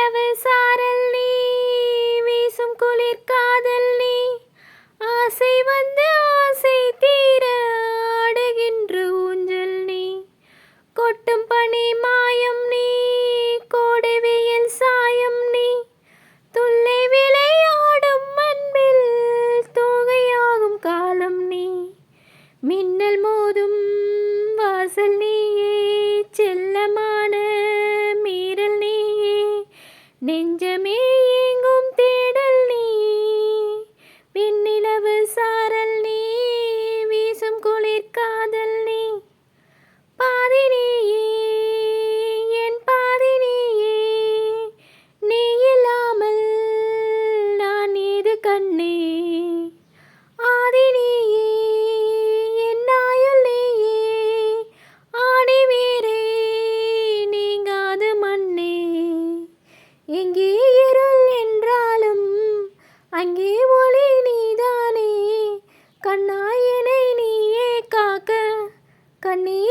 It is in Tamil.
வெண்ணிலவு சாரல் நீ, வீசும் குளிர் காதல் நீ, ஆசை வந்து ஆசை தீர ஆடுகின்ற ஊஞ்சல் நீ, கொட்டும் பனி மாயம் நீ, கோடை வெயில் சாயம் நீ, துள்ளை விளையாடும் அன்பில் தூகையாகும் காலம் நீ, மின்னல் மோதும் வாசல் நீயே, செல்லமான மீறல் நீயே, நெஞ்சமே எங்கும் தேடல் நீ, வெண்ணிலவு சாரல் நீ, வீசும் குளிர் காதல் நீ, பாதி நீயே என் பாதி நீயே, நீ இல்லாமல் நான் ஏது கண்ணே, ஆதி நீயே என் ஆயுள் நீயே, ஆடி வேரே நீங்காது மண்ணே, எங்கே இருள் என்றாலும் அங்கே ஒளி நீதானே, கண்ணாயனை நீயே காக்க கண்ணீர்